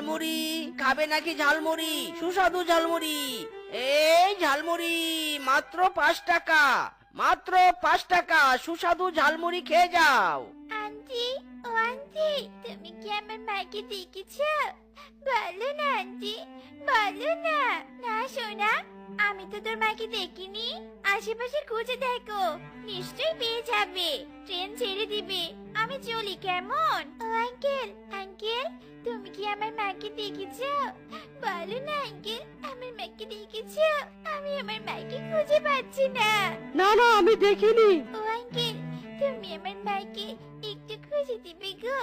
ঝালমুড়ি খাবে নাকি? ঝালমুড়ি, সুস্বাদু ঝালমুড়ি। এই ঝালমুড়ি মাত্র 5 টাকা, মাত্র 5 টাকা। সুস্বাদু ঝালমুড়ি খেয়ে যাও। আন্টি, ও আন্টি, তুমি কি আমার মাকে দেখেছো? বলো না আন্টি, বলো না। না সোনা, আমি তো তোর মাকে দেখিনি। আশেপাশে খুঁজে দেখো, নিশ্চয়ই পেয়ে যাবে। ট্রেন ছেড়ে দিবে, আমি চলি কেমন? ও আঙ্কেল, আঙ্কেল, তুমি কি আমার মাকে দেখেছো? বলো না আঙ্কেল, আমার মাকে দেখেছো? আমি আমার মাকে খুঁজে পাচ্ছি না। না না, আমি দেখিনি। ও আঙ্কেল, তুমি আমার মাকে একটু খুঁজে দিবে গো?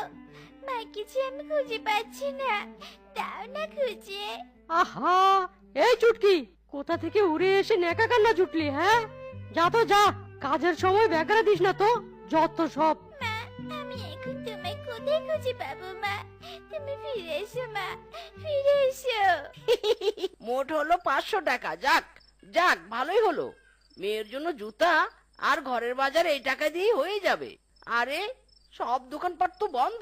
মাকে যে আমি খুঁজে পাচ্ছি না, দাও না খুঁজে। আহা, এই চুটকি, কোথা থেকে উড়ে এসে নেকা কান্না জুটলি? হ্যাঁ, যা তো যা, কাজের সময় ব্যাকরা দিস না তো, যত সব। মা, আমি এখন তোমায় কোথায় খুঁজে পাবো মা? তুমি ফিরে এসো মা, ফিরে এসো। মোট হলো 500 টাকা। যাক যাক, ভালোই হলো। মেয়ের জন্য জুতা আর ঘরের বাজার এই টাকা দিয়ে হয়ে যাবে। আরে, সব দোকানপাট তো বন্ধ।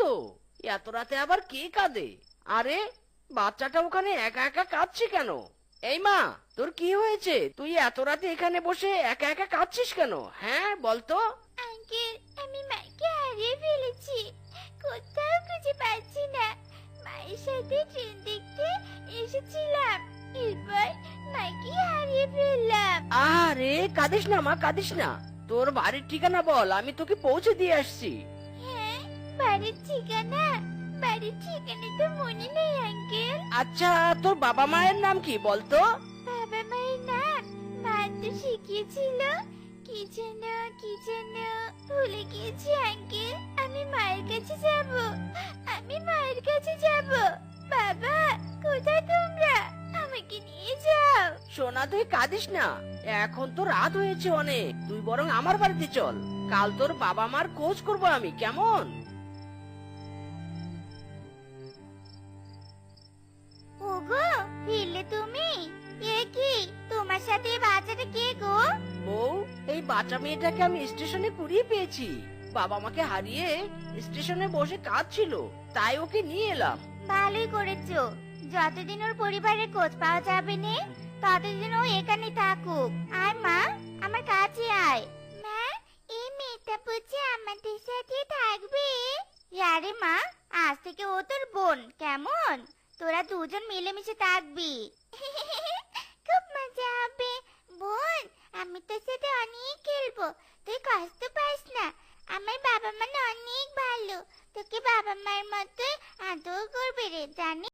এত রাতে আবার কে কাঁদে? আরে, বাচ্চাটা ওখানে একা একা কাঁদছে কেন? এই মা, তোর কি হয়েছে? তুই এত রাতে এখানে বসে একা একা কাঁদছিস কেন? হ্যাঁ, বলতো। আঙ্কেল, আমি মাকে হারিয়ে ফেলেছি, কোথাও খুঁজে পাচ্ছি না। মায়ের সাথে ট্রেন দেখতে এসেছিলাম, এরপর মাকে হারিয়ে ফেললাম। আরে কাঁদিস না মা, কাঁদিস না। তোর বাড়ির ঠিকানা বল, আমি তোকে পৌঁছে দিয়ে আসছি। হ্যাঁ, বাড়ির ঠিকানা? বাড়ির ঠিকানা তো মনে নেই আঙ্কেল। আচ্ছা, তোর বাবা মায়ের নাম কি বলতো? বাবা মায়ের নাম মা তো শিখিয়েছিল, কি যেন ভুলে গিয়েছি আঙ্কেল। আমি মায়ের কাছে যাব, আমি মায়ের কাছে যাব। বাবা, কোথায় তোমরা? আমাকে নিয়ে যাও। সোনা, তুই কাঁদিস না। এখন তো রাত হয়েছে অনেক। তুই বরং আমার বাড়িতে চল। কাল তোর বাবা মার খোঁজ করবো আমি, কেমন? ওগো, ফিরলে তুমি? এ কি, তোমার সাথে এই বাচ্চাটা কে গো? বউ, এই বাচ্চা মেয়েটাকে আমি স্টেশনে কুড়িয়ে পেয়েছি। বাবা মাকে হারিয়ে স্টেশনে বসে কাঁদছিল, তাই ওকে নিয়ে এলাম। ভালোই করেছো। যতদিন ওর পরিবারের খোঁজ পাওয়া যাবে না, ততদিন ও এখানে থাকুক। আয় মা, আমার কাছে আয়। মা, এই মেয়েটা বুঝি আমাদের সাথে থাকবে? আরে মা, আজ থেকে ও তোর বোন, কেমন? তোরা দুজন মিলেমিশে থাকবি। খুব মজা হবে। বোন, আমি তোর সাথে অনেক খেলবো, তুই কষ্ট পাস না। আমার বাবা মা না অনেক ভালো, তোকে বাবা মায়ের মতো আদর করবে রে, জানিস?